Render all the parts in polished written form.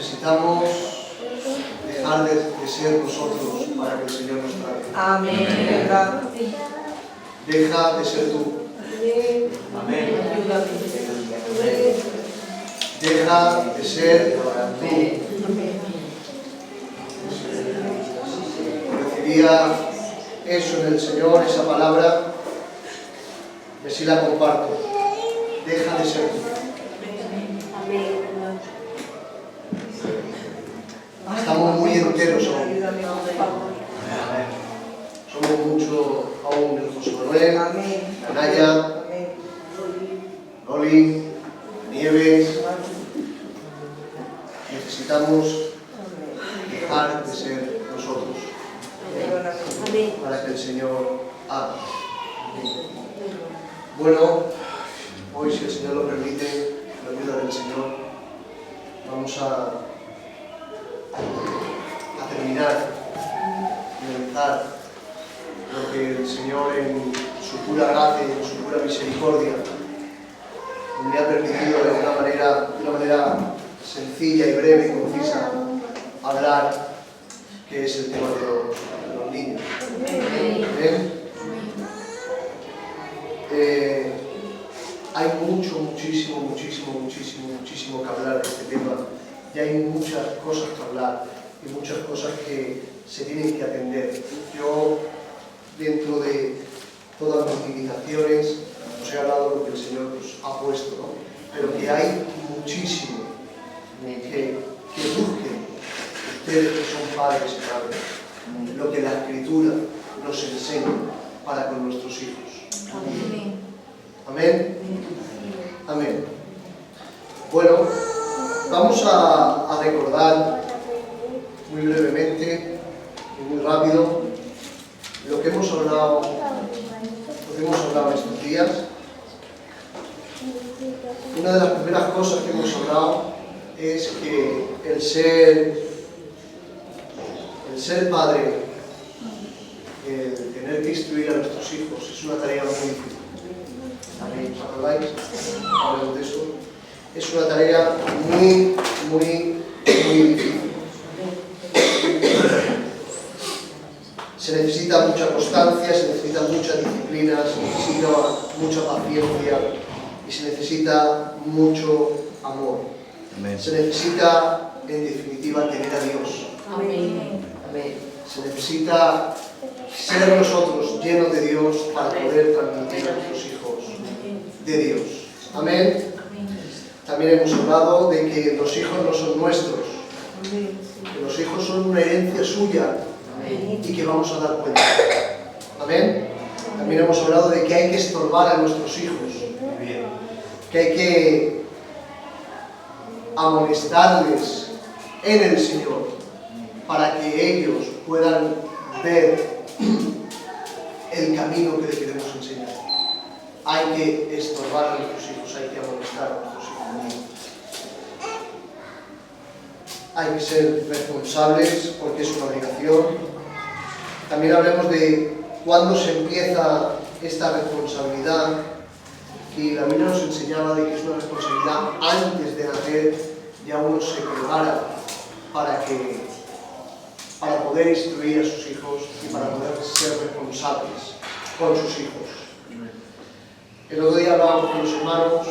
Necesitamos dejar de ser nosotros para que el Señor nos trate. Amén. Deja de ser tú. Amén. Deja de ser tú. Recibía eso en el Señor, esa palabra, y así la comparto. Deja de ser tú. Estamos muy enteros aún. Somos mucho aún el José Manuel, Naya, Loli, Nieves. Necesitamos dejar de ser nosotros para que el Señor haga. Bueno, hoy, si el Señor lo permite, con la ayuda del Señor, vamos a terminar, finalizar lo que el Señor en su pura gracia y en su pura misericordia me ha permitido de una manera sencilla y breve y concisa hablar, que es el tema de los niños. ¿Amén? Hay muchísimo que hablar de este tema, y hay muchas cosas que hablar y muchas cosas que se tienen que atender. Yo, dentro de todas las limitaciones, os he hablado de lo que el Señor nos ha puesto, ¿no? Pero que hay muchísimo que busquen ustedes que son padres y madres, lo que la Escritura nos enseña para con nuestros hijos. Amén. Amén. Amén. Bueno, vamos a recordar muy brevemente y muy rápido lo que hemos hablado estos días. Una de las primeras cosas que hemos hablado es que el ser padre, el tener que instruir a nuestros hijos, es una tarea muy difícil. ¿Os acordáis? Hablamos de eso. Es una tarea muy difícil. Se necesita mucha constancia, se necesita mucha disciplina, se necesita mucha paciencia y se necesita mucho amor. Amén. Se necesita, en definitiva, tener a Dios. Amén. Se necesita ser nosotros llenos de Dios para poder transmitir a nuestros hijos de Dios. Amén. También hemos hablado de que los hijos no son nuestros, que los hijos son una herencia suya y que vamos a dar cuenta. Amén. También hemos hablado de que hay que estorbar a nuestros hijos, que hay que amonestarles en el Señor para que ellos puedan ver el camino que les queremos enseñar. Hay que estorbar a nuestros hijos, hay que amonestar a nuestros hijos. Hay que ser responsables porque es una obligación. También hablemos de cuándo se empieza esta responsabilidad, y la Biblia nos enseñaba de que es una responsabilidad antes de nacer. Ya uno se prepara para poder instruir a sus hijos y para poder ser responsables con sus hijos. El otro día hablábamos con los hermanos,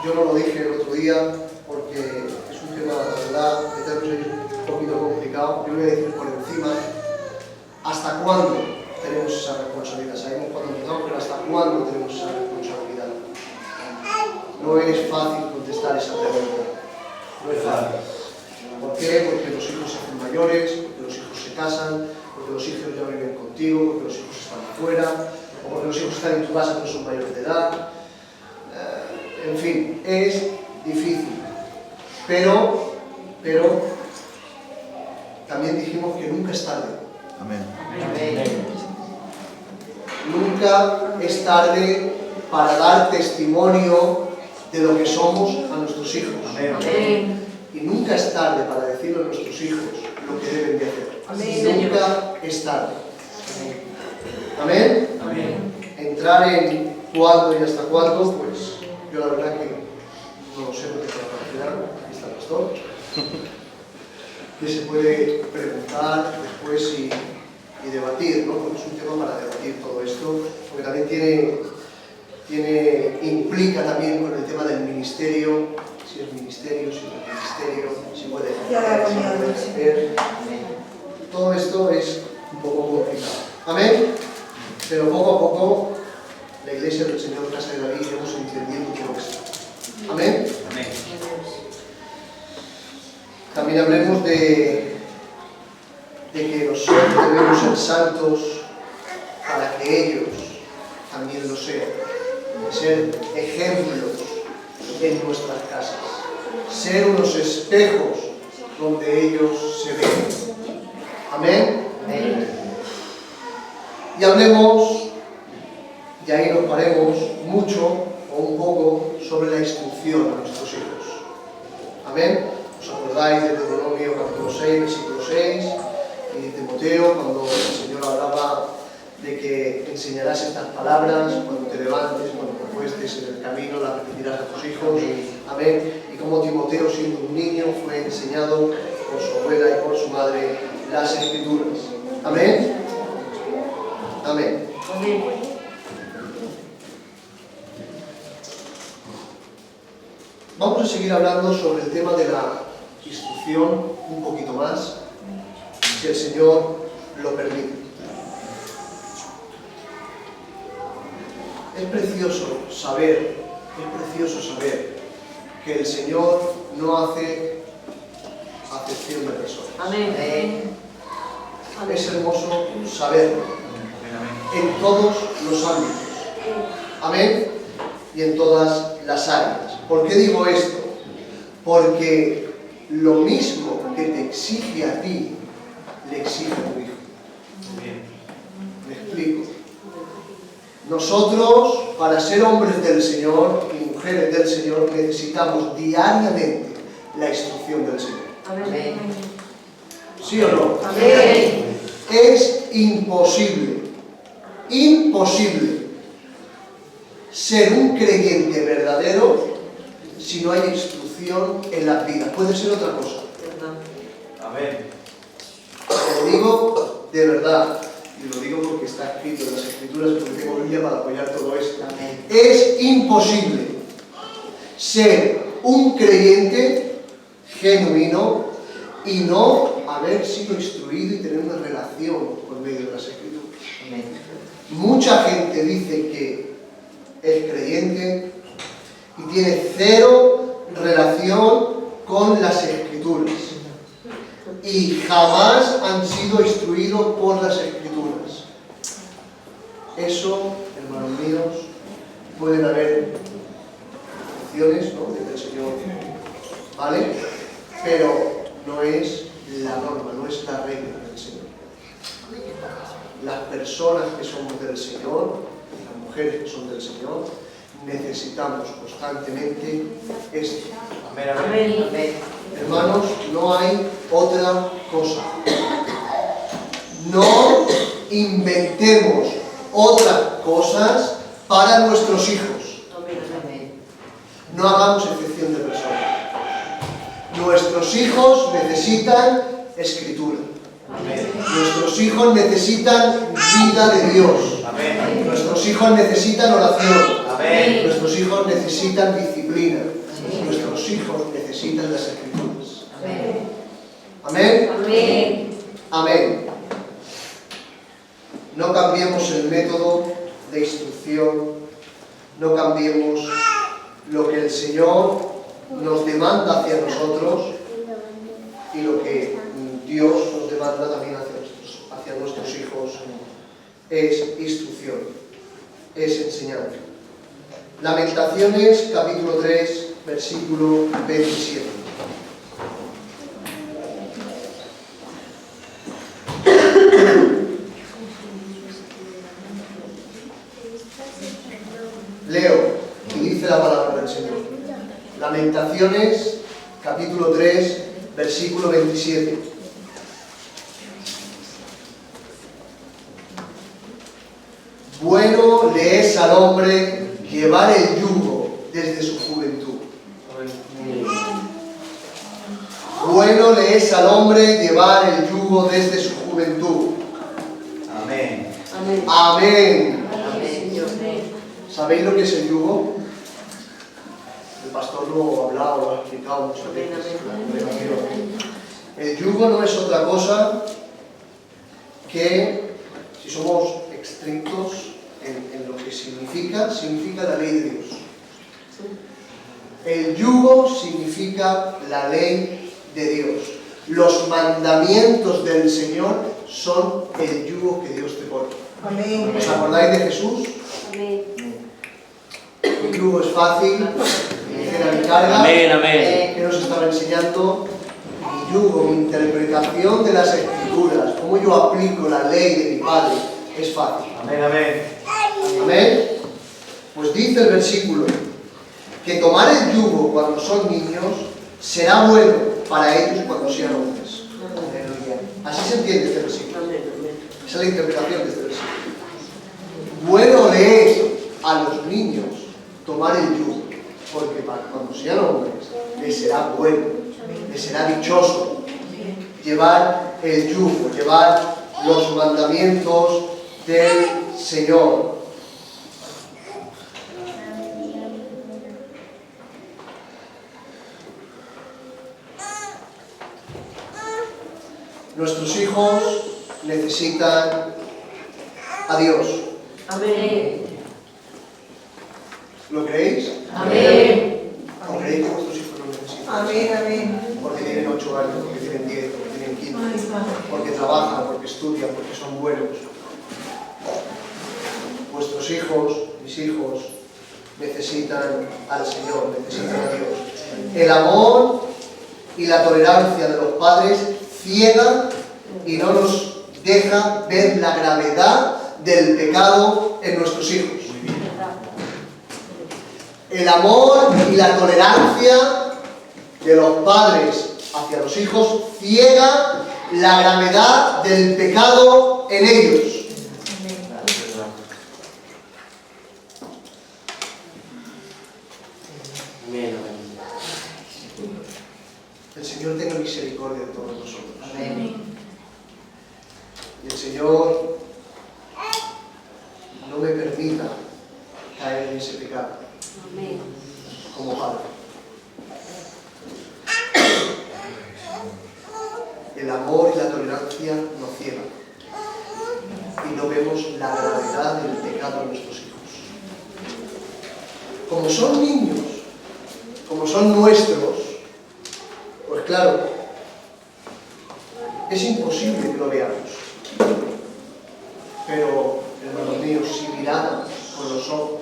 yo no lo dije el otro día porque es un tema, la verdad, un poquito complicado. Yo lo voy a decir por encima. ¿Hasta cuándo tenemos esa responsabilidad? Sabemos cuándo empezamos, pero ¿hasta cuándo tenemos esa responsabilidad? No es fácil contestar esa pregunta. No es fácil. ¿Por qué? Porque los hijos se hacen mayores, porque los hijos se casan, porque los hijos ya viven contigo, porque los hijos están afuera, o porque los hijos están en tu casa pero son mayores de edad. En fin, es difícil. Pero también dijimos que nunca es tarde. Amén. Nunca es tarde para dar testimonio de lo que somos a nuestros hijos. Amén. Y nunca es tarde para decirle a nuestros hijos lo que deben de hacer. Amén. Nunca es tarde. Amén. Amén. Entrar en cuándo y hasta cuándo, pues yo la verdad que no lo sé, porque para aquí está el pastor. que se puede preguntar después y debatir, ¿no? Porque es un tema para debatir todo esto, porque también implica también con el tema del ministerio, si es ministerio, si no es ministerio, si puede ejercer, si no puede ejercer. Todo esto es un poco complicado. Amén. Pero poco a poco la Iglesia del Señor Casa de David iremos entendiendo todo esto. Amén. Amén. También hablemos de que nosotros debemos ser santos para que ellos también lo sean. De ser ejemplos en nuestras casas. Ser unos espejos donde ellos se ven. Amén. Amén. Y hablemos, y ahí nos paremos mucho o un poco sobre la instrucción a nuestros hijos. Amén. ¿Os acordáis de Deuteronomio capítulo 6, versículo 6? Y de Timoteo, cuando el Señor hablaba de que enseñarás estas palabras cuando te levantes, cuando te acuestes en el camino, las repetirás a tus hijos. Amén. Y como Timoteo, siendo un niño, fue enseñado por su abuela y por su madre las Escrituras. Amén. Amén. Amén. Vamos a seguir hablando sobre el tema de la instrucción un poquito más, si el Señor lo permite. Es precioso saber que el Señor no hace acepción de personas. Amén. Es hermoso saberlo en todos los ámbitos. Amén. Y en todas las áreas. ¿Por qué digo esto? Porque lo mismo que te exige a ti, le exige a tu hijo. ¿Me explico? Nosotros, para ser hombres del Señor y mujeres del Señor, necesitamos diariamente la instrucción del Señor. Amén. ¿Sí o no? Amén. Es imposible ser un creyente verdadero si no hay instrucción en las vidas. Puede ser otra cosa. Amén. Lo digo de verdad, y lo digo porque está escrito en las Escrituras, porque tengo Biblia para apoyar todo esto. Es imposible ser un creyente genuino y no haber sido instruido y tener una relación por medio de las Escrituras. Mucha gente dice que es creyente y tiene cero relación con las Escrituras y jamás han sido instruidos por las Escrituras. Eso, hermanos míos, pueden haber excepciones, ¿no?, desde el Señor, ¿vale? Pero no es la norma, no es la regla del Señor. Las personas que somos del Señor, las mujeres que son del Señor, necesitamos constantemente esto. Amén. Hermanos, no hay otra cosa. No inventemos otras cosas para nuestros hijos. No hagamos excepción de personas. Nuestros hijos necesitan escritura. Nuestros hijos necesitan vida de Dios. Nuestros hijos necesitan oración. Nuestros hijos necesitan disciplina. Nuestros hijos necesitan las Escrituras. Amén. Amén. No cambiemos el método de instrucción, no cambiemos lo que el Señor nos demanda hacia nosotros y lo que Dios nos demanda también hacia nuestros hijos es instrucción, es enseñanza. Lamentaciones, capítulo 3, versículo 27. Leo, y dice la palabra del Señor. Lamentaciones, capítulo 3, versículo 27. Bueno le es al hombre llevar el yugo desde su juventud. Bueno le es al hombre llevar el yugo desde su juventud. Amén. Amén. Amén. Amén, Señor. ¿Sabéis lo que es el yugo? El pastor lo ha hablado, lo ha explicado muchas Amén, veces. amén. El yugo no es otra cosa que, si somos estrictos en lo que significa la ley de Dios. El yugo significa la ley de Dios. Los mandamientos del Señor son el yugo que Dios te pone. Amén. ¿Os acordáis de Jesús? Amén. El yugo es fácil, ligera mi carga. Amén, amén. ¿Qué nos estaba enseñando? Mi yugo, mi interpretación de las Escrituras, cómo yo aplico la ley de mi Padre, es fácil. Amén, amén. Amén. Pues dice el versículo que tomar el yugo cuando son niños será bueno para ellos cuando sean hombres. Aleluya. Así se entiende este versículo. Amén, amén. Esa es la interpretación de este versículo. Bueno le es a los niños tomar el yugo, porque para cuando sean hombres les será bueno, les será dichoso llevar el yugo, llevar los mandamientos del Señor. Nuestros hijos necesitan a Dios. Amén. ¿Lo creéis? Amén. ¿O creéis que vuestros hijos no necesitan? Amén, amén. Porque tienen 8 años, porque tienen 10, porque tienen 15, Ay, Padre. porque trabajan, porque estudian, porque son buenos. Vuestros hijos, mis hijos, necesitan al Señor, necesitan a Dios. El amor y la tolerancia de los padres ciega y no nos deja ver la gravedad del pecado en nuestros hijos. El amor y la tolerancia de los padres hacia los hijos ciega la gravedad del pecado en ellos. Amén, El Señor tenga misericordia de todos nosotros. Amén. Y el Señor no me permita caer en ese pecado Amén. como padre. El amor y la tolerancia nos ciegan y no vemos la gravedad del pecado en nuestros hijos. Como son niños, como son nuestros, pues claro, es imposible que lo veamos. Pero, hermanos míos, si miramos con los ojos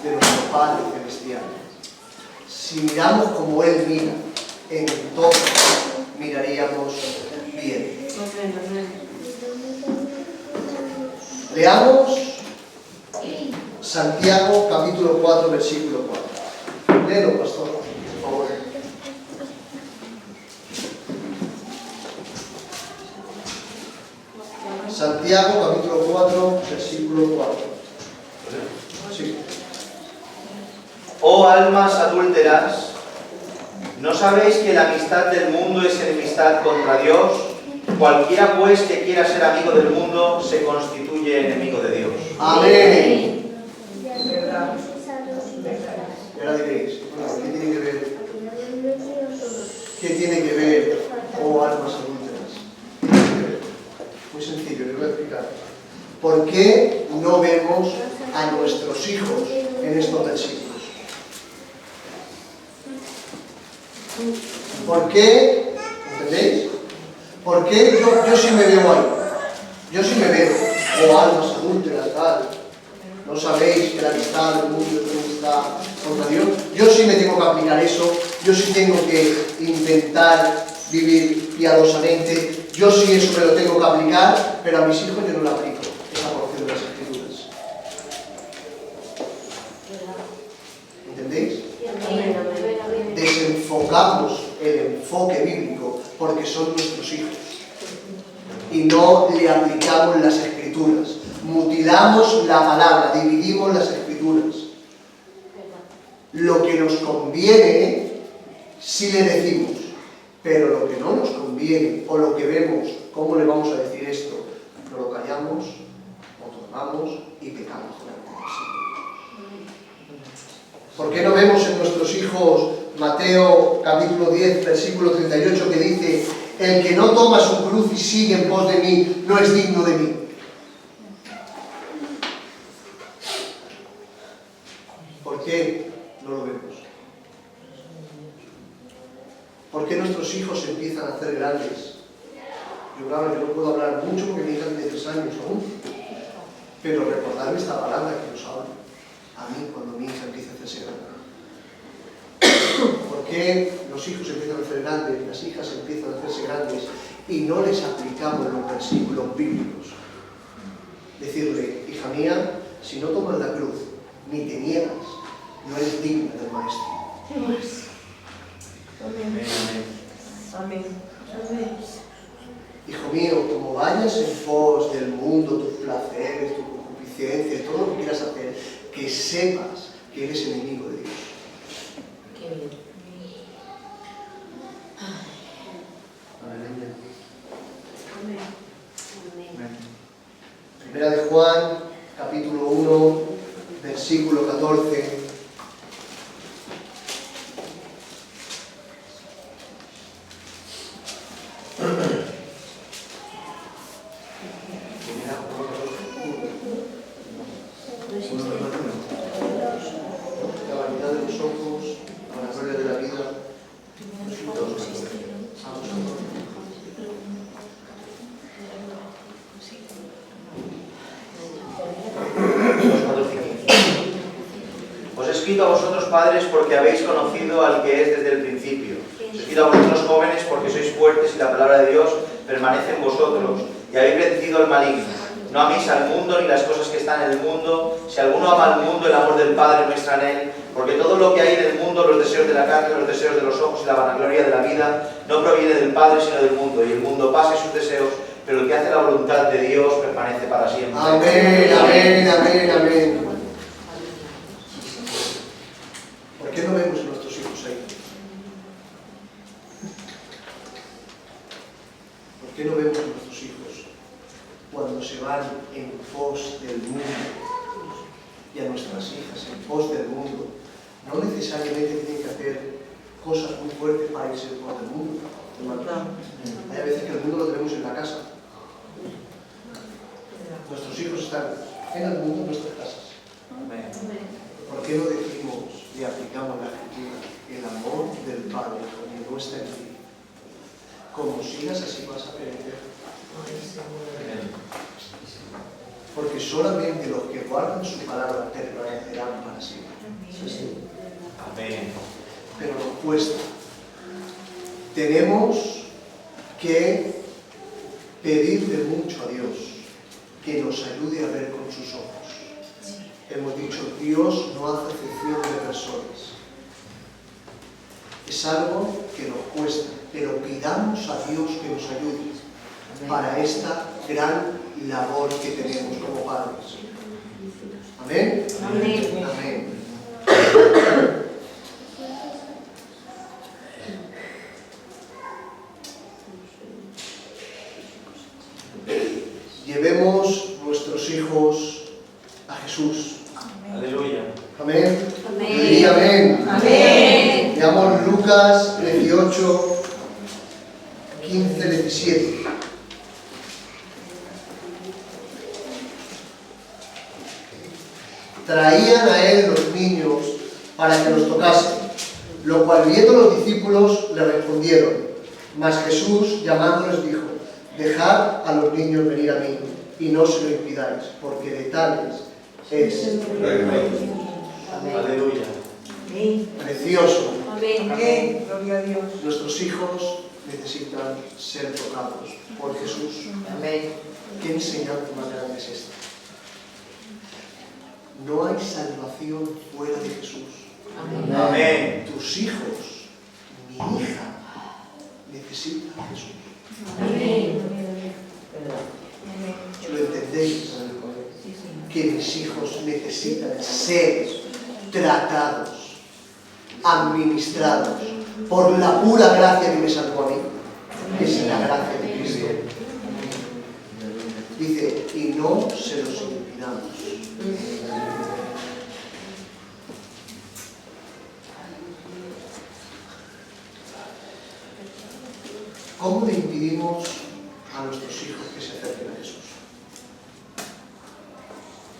de nuestro Padre Celestial, si miramos como Él mira, entonces miraríamos bien. Amén, amén. Leamos Santiago capítulo 4, versículo 4. Léelo, pastor, por favor. Santiago capítulo 4, versículo 4. Sí. Oh almas adúlteras, ¿no sabéis que la amistad del mundo es enemistad contra Dios? Cualquiera pues que quiera ser amigo del mundo se constituye enemigo de Dios. Amén. ¿Verdad? Y ahora diréis, bueno, ¿qué tiene que ver? ¿Qué tiene que ver, oh almas adúlteras? ¿Qué tiene que ver? Muy sencillo, les voy a explicar. ¿Por qué no vemos a nuestros hijos en estos versículos? ¿Por qué? ¿Entendéis? ¿Por qué yo sí me veo ahí? Yo sí me veo, oh almas adúlteras, tal. ¿No sabéis que la amistad del mundo es enemistad contra Dios? Yo sí me tengo que aplicar eso, yo sí tengo que intentar vivir piadosamente, yo sí eso me lo tengo que aplicar, pero a mis hijos yo no lo aplico, esa porción de las Escrituras. ¿Entendéis? Amén, amén. Desenfocamos el enfoque bíblico porque son nuestros hijos y no le aplicamos las Escrituras. Mutilamos la palabra, dividimos las Escrituras. Lo que nos conviene, si le decimos, Pero lo que no nos conviene, o lo que vemos, ¿cómo le vamos a decir esto? No lo callamos, otorgamos y pecamos delante del Señor. ¿Por qué no vemos en nuestros hijos Mateo capítulo 10, versículo 38, que dice: el que no toma su cruz y sigue en pos de mí, no es digno de mí? ¿Por qué no lo vemos? ¿Por qué nuestros hijos se empiezan a hacer grandes? Yo claro que no puedo hablar mucho porque mi hija tiene 3 años aún, pero recordarme esta palabra que os hablo a mí cuando mi hija empieza a hacerse grande. ¿Por qué los hijos empiezan a hacer grandes, las hijas empiezan a hacerse grandes y no les aplicamos los versículos bíblicos? Decirle: hija mía, si no tomas la cruz ni te niegas, no eres digna del Maestro. Amén. Amén. Amén. Hijo mío, como vayas en pos del mundo, tus placeres, tu concupiscencia, todo lo que quieras hacer, que sepas que eres enemigo de Dios. Qué bien. Amén. Amén. Primera de Juan, capítulo 1, versículo 14. La vanidad de los ojos, la gloria de la vida. Os he escrito a vosotros, padres, porque habéis conocido al que es desde el principio. Os he escrito a vosotros, jóvenes, porque sois fuertes y la palabra de Dios permanece en vosotros y habéis vencido al maligno. No améis al mundo ni las cosas que están en el mundo. Si alguno ama al mundo, el amor del Padre no está en él, porque todo lo que hay en el mundo, los deseos de la carne, los deseos de los ojos y la vanagloria de la vida, no proviene del Padre sino del mundo, y el mundo pasa y sus deseos, pero el que hace la voluntad de Dios permanece para siempre. Amén, amén, amén, amén. ¿Por qué no vemos a nuestros hijos ahí? ¿Por qué no vemos a nuestros hijos cuando se van en pos del mundo? Y a nuestras hijas en pos del mundo. No necesariamente tienen que hacer cosas muy fuertes para irse en pos del mundo, hermanos. Hay veces que el mundo lo tenemos en la casa. Nuestros hijos están en el mundo, en nuestras casas. ¿Por qué no decimos y aplicamos la Escritura? El amor del Padre no está en ti. Como sigas así vas a perecer. Porque solamente los que guardan su palabra permanecerán para siempre. Amén. Pero nos cuesta. Tenemos que pedirle mucho a Dios que nos ayude a ver con sus ojos. Hemos dicho, Dios no hace acepción de personas. Es algo que nos cuesta, pero pidamos a Dios que nos ayude para esta gran labor que tenemos como padres. ¿Amén? Amén. Amén. Llevemos nuestros hijos a Jesús. Aleluya. Amén. Amén. Y amén. Amén. Leamos Lucas 18, 15, 17. Traían a él los niños para que los tocase, lo cual viendo los discípulos le respondieron. Mas Jesús, llamándoles, dijo: dejad a los niños venir a mí, y no se lo impidáis, porque de tales es el reino. Aleluya. Precioso. Amén. Amén. Gloria a Dios. Nuestros hijos necesitan ser tocados por Jesús. Amén. ¿Qué enseñanza más grande es esta? No hay salvación fuera de Jesús. Amén. Tus hijos, mi hija, necesitan a Jesús. Amén. ¿Lo entendéis? Que mis hijos necesitan ser tratados, administrados por la pura gracia que me salvó a mí. Es la gracia de Cristo. Dice, y no se los impidamos. ¿Cómo le impedimos a nuestros hijos que se acerquen a Jesús?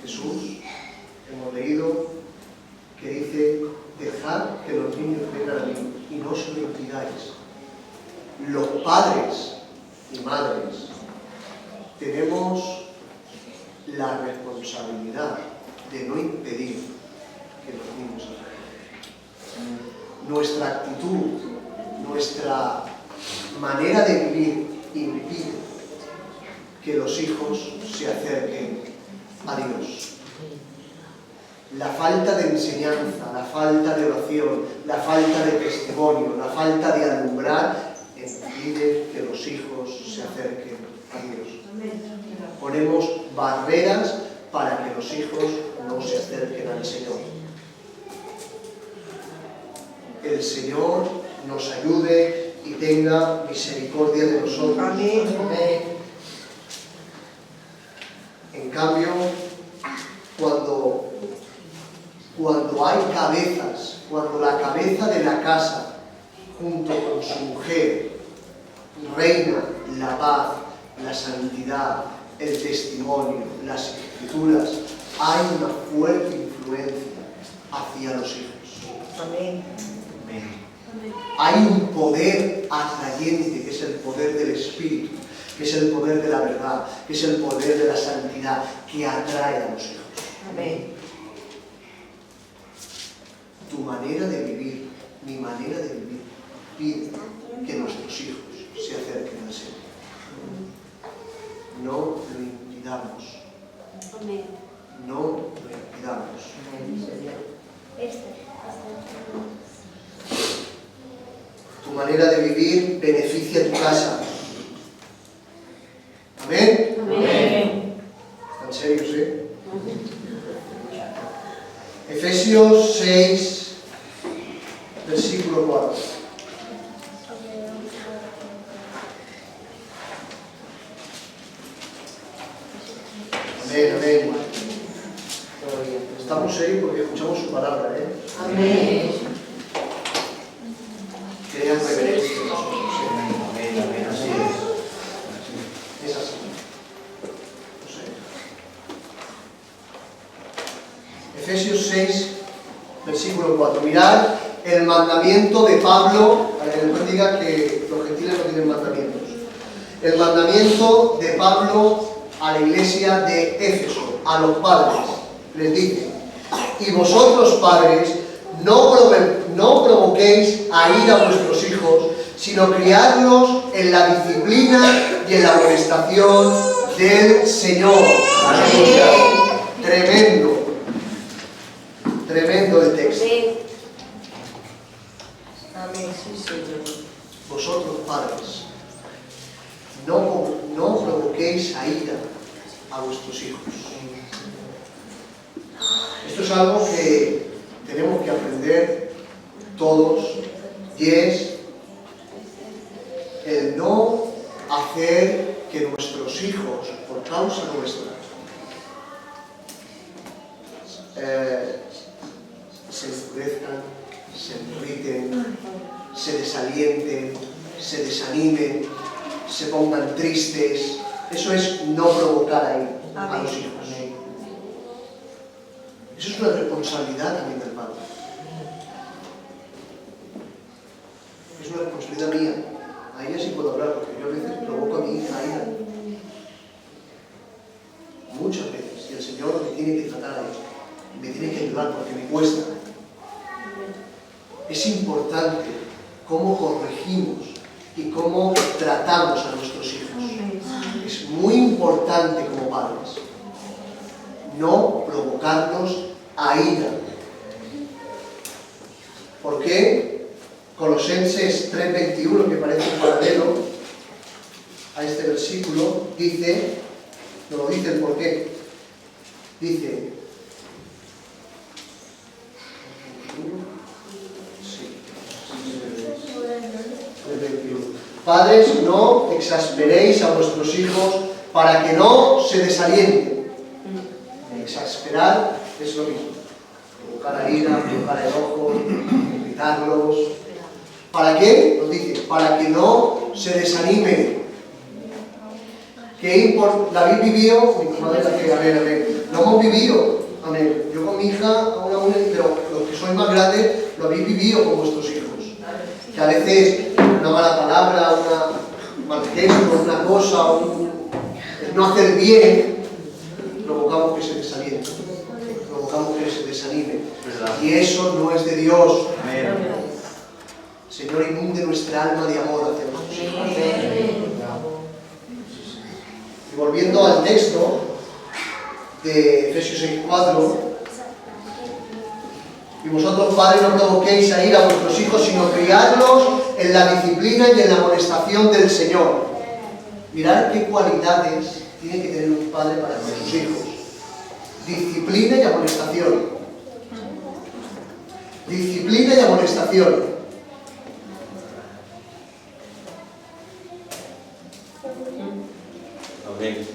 Jesús, hemos leído, que dice, dejad que los niños vengan a mí y no se lo impidáis. Los padres y madres tenemos la responsabilidad de no impedir que los niños se acerquen. Nuestra actitud, nuestra manera de vivir impide que los hijos se acerquen a Dios. La falta de enseñanza, la falta de oración, la falta de testimonio, la falta de alumbrar impide que los hijos se acerquen a Dios. Ponemos barreras para que los hijos no se acerquen al Señor. El Señor nos ayude y tenga misericordia de nosotros. Amén. En cambio, cuando hay cabezas, cuando la cabeza de la casa, junto con su mujer, reina la paz, la santidad, el testimonio, las escrituras, hay una fuerte influencia hacia los hijos. Amén. Hay un poder atrayente, que es el poder del Espíritu, que es el poder de la verdad, que es el poder de la santidad, que atrae a los hijos. Amén. Tu manera de vivir, mi manera de vivir, pide que nuestros hijos se acerquen al Señor. No lo impidamos. No lo impidamos. Tu manera de vivir beneficia tu casa. ¿Amén? Amén. ¿Están serios, Efesios 6, versículo 4. Amén, amén. Estamos serios porque escuchamos su palabra, Amén. Crean reverencia en nosotros. Amén, amén, así es. Es así. No sé. Efesios 6, versículo 4. Mirad el mandamiento de Pablo, para que no diga que los gentiles no tienen mandamientos. El mandamiento de Pablo a la iglesia de Éfeso, a los padres. Les dice, y vosotros padres, no provoquéis a ira a vuestros hijos, sino criadlos en la disciplina y en la amonestación del Señor. Tremendo. Tremendo el texto. Amén. Sí, Señor. Vosotros padres, no provoquéis a ira a vuestros hijos. Esto es algo que tenemos que aprender todos, y es el no hacer que nuestros hijos, por causa nuestra, se enfurezcan, se irriten, se desalienten, se desanimen, se pongan tristes. Eso es no provocar a los hijos. Eso es una responsabilidad también del padre. Es una responsabilidad mía. A ella sí puedo hablar, porque yo a veces provoco a mi hija a ira. Muchas veces. Y el Señor me tiene que tratar a ella. Me tiene que ayudar porque me cuesta. Es importante cómo corregimos y cómo tratamos a nuestros hijos. Es muy importante como padres no provocarnos a ira. ¿Por qué? Colosenses 3:21, que parece un paralelo a este versículo, dice, nos lo dice el por qué. Dice, Padres, no exasperéis a vuestros hijos para que no se desalienten. Exasperar es lo mismo. Provocar ira, provocar enojo, irritarlos. ¿Para qué? Nos dice, para que no se desanimen. ¿La habéis vivido? Mi madre la que, amén. Lo hemos vivido, amén. Yo con mi hija, pero los que sois más grandes, lo habéis vivido con vuestros hijos. Que a veces una mala palabra, un mal gesto, una cosa, el no hacer bien, provocamos que se desalienten, provocamos que se desanimen. Y eso no es de Dios. Amén. Señor, inunde nuestra alma de amor hacia nuestros hijos. Y volviendo al texto de Efesios 6:4, y vosotros, padres, no provoquéis a ir a vuestros hijos, sino criadlos en la disciplina y en la amonestación del Señor. Mirad qué cualidades tiene que tener un padre para con sus hijos. Disciplina y amonestación. Disciplina y amonestación. Amén.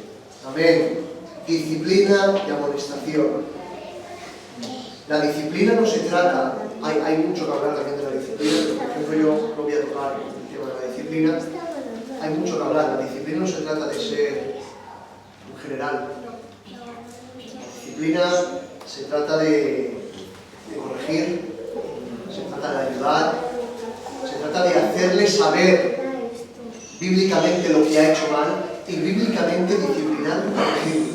Amén. Disciplina y amonestación. La disciplina no se trata, hay mucho que hablar también de la disciplina, pero por ejemplo yo no voy a tocar el tema de la disciplina. Hay mucho que hablar. La disciplina no se trata de ser un general. La disciplina se trata de corregir, se trata de ayudar, se trata de hacerle saber bíblicamente lo que ha hecho mal y bíblicamente disciplinar y corregirlo.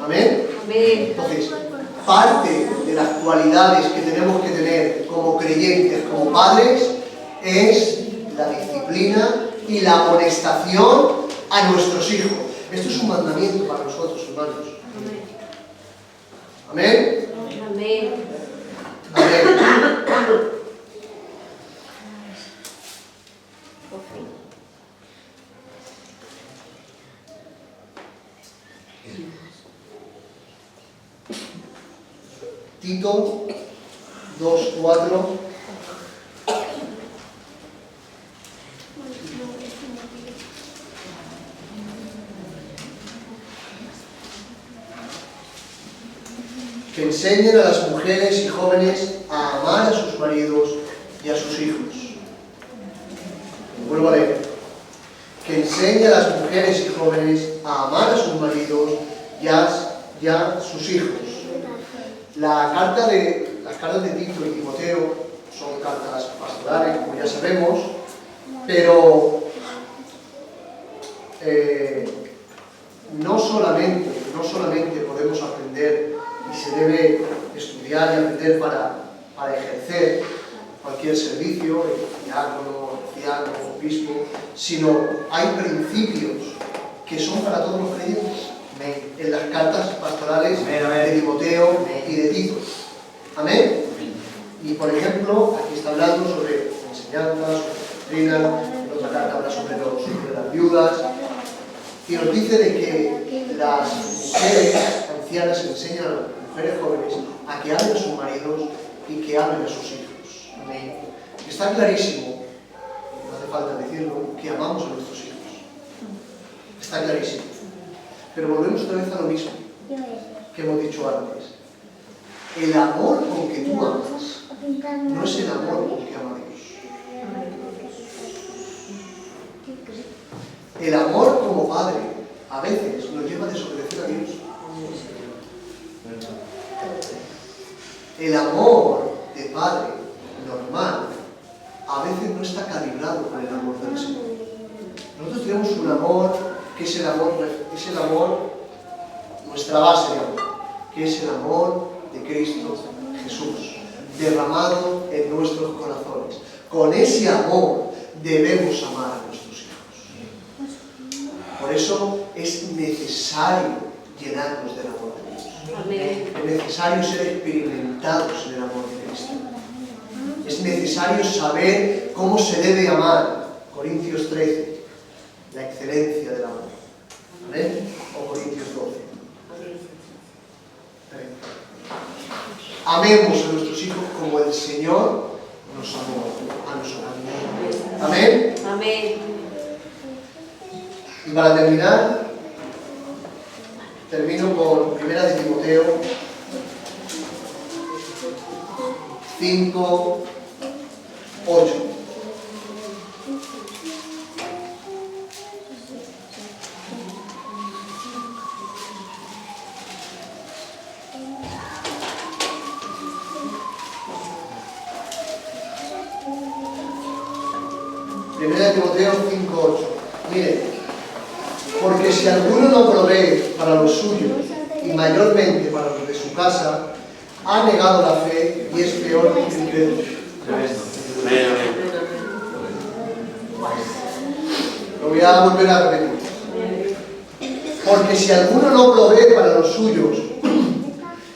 ¿Amén? Entonces, parte de las cualidades que tenemos que tener como creyentes, como padres, es la disciplina y la amonestación a nuestros hijos. Esto es un mandamiento para nosotros, hermanos. ¿Amén? Amén. Amén. Tito 2:4. Que enseñen a las mujeres y jóvenes a amar a sus maridos y a sus hijos. Vuelvo a leer. Que enseñe a las mujeres y jóvenes a amar a sus maridos y a sus hijos. Las cartas de Tito y Timoteo son cartas pastorales, como ya sabemos, pero no solamente podemos aprender y se debe estudiar y aprender para ejercer cualquier servicio, diácono, anciano, obispo, sino hay principios que son para todos los creyentes. En las cartas pastorales de Timoteo y de Tito. Amén. Y por ejemplo, aquí está hablando sobre enseñanza, sobre doctrina, en otra carta habla sobre las viudas, y nos dice de que las mujeres ancianas enseñan a las mujeres jóvenes a que amen a sus maridos y que amen a sus hijos. Amén. Está clarísimo, no hace falta decirlo, que amamos a nuestros hijos. Está clarísimo. Pero volvemos otra vez a lo mismo que hemos dicho antes. El amor con que tú amas no es el amor con que ama Dios. El amor como padre a veces nos lleva a desobedecer a Dios. El amor de padre normal a veces no está calibrado con el amor del Señor. Nosotros tenemos un amor que es el amor, nuestra base de amor, que es el amor de Cristo Jesús, derramado en nuestros corazones. Con ese amor debemos amar a nuestros hijos. Por eso es necesario llenarnos del amor de Dios. Amén. Es necesario ser experimentados en el amor de Cristo. Es necesario saber cómo se debe amar. Corintios 13, la excelencia del amor. ¿Amén? O Corintios 12. Amemos a nuestros hijos como el Señor nos amó a nosotros. Amén. Amén. Y para terminar, termino con 1 de Timoteo 5, 8. Primera de Timoteo 5:8. Mire, porque si alguno no provee para los suyos y mayormente para los de su casa, ha negado la fe y es peor que el incrédulo. Lo voy a volver a repetir. Porque si alguno no provee para los suyos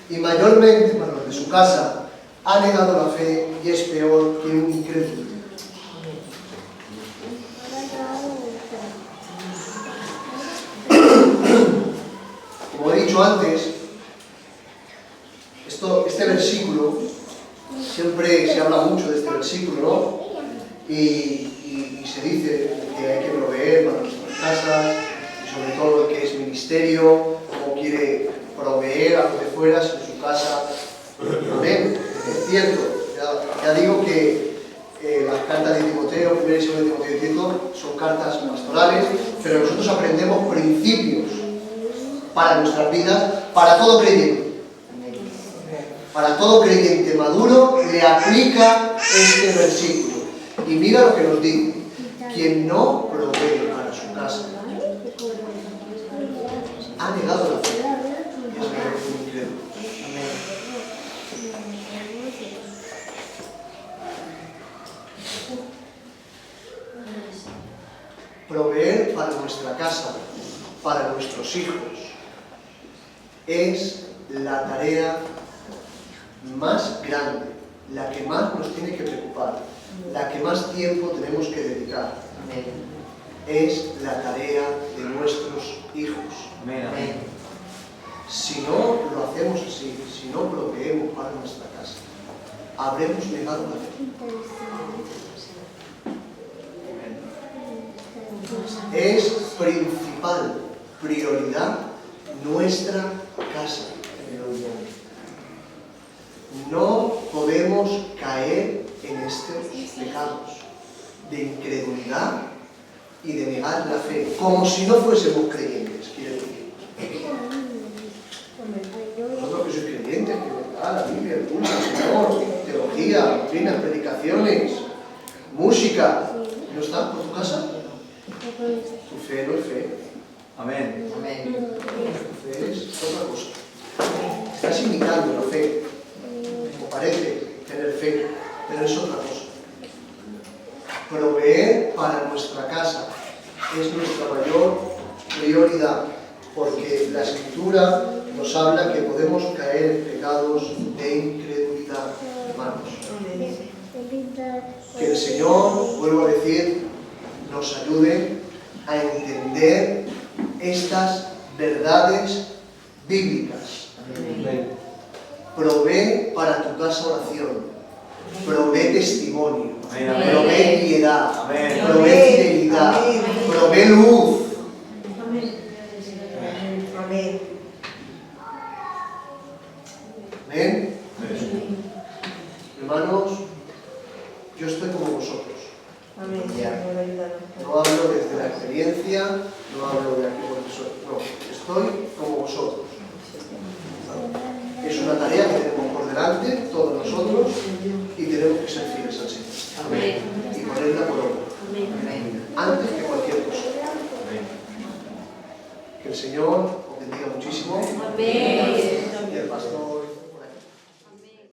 y mayormente para los de su casa, ha negado la fe y es peor que un incrédulo. Como he dicho antes, este versículo, siempre se habla mucho de este versículo, ¿no? Y se dice que hay que proveer para nuestras casas, y sobre todo el que es ministerio, o quiere proveer a los de fuera en su casa. Amén. Es cierto, ya digo que las cartas de Timoteo, 1 y 2 de Timoteo y Tito, son cartas pastorales, pero nosotros aprendemos principios para nuestras vidas, para todo creyente. Para todo creyente maduro le aplica este versículo. Y mira lo que nos dice: quien no provee para su casa ha negado la fe y es peor que un incrédulo. Proveer para nuestra casa, para nuestros hijos, es la tarea más grande, la que más nos tiene que preocupar, la que más tiempo tenemos que dedicar. Es la tarea de nuestros hijos. Si no lo hacemos así, si no proveemos para nuestra casa, habremos negado la fe. Es principal prioridad nuestra casa. No podemos caer en estos pecados de incredulidad y de negar la fe, como si no fuésemos creyentes, quiere decir. Nosotros que sois creyentes, que la Biblia, el culto, el Señor, teología, doctrinas, predicaciones, música, ¿no está por tu casa? Tu fe no es fe. Amén. Tu fe es otra cosa. Estás imitando la fe, o parece tener fe, pero es otra cosa. Proveer para nuestra casa es nuestra mayor prioridad, porque la Escritura nos habla que podemos caer en pecados de incredulidad, hermanos. Que el Señor, vuelvo a decir, nos ayude a entender estas verdades bíblicas. Provee para tu casa oración, provee testimonio, provee piedad, provee fidelidad, provee luz. Amén. Hermanos, yo estoy como vosotros. No hablo desde la experiencia, no hablo de aquí porque soy. No, estoy como vosotros. Es una tarea que tenemos por delante, todos nosotros, y tenemos que ser fieles al Señor. Y ponerla por obra. Antes que cualquier cosa. Que el Señor os bendiga muchísimo. Y el pastor.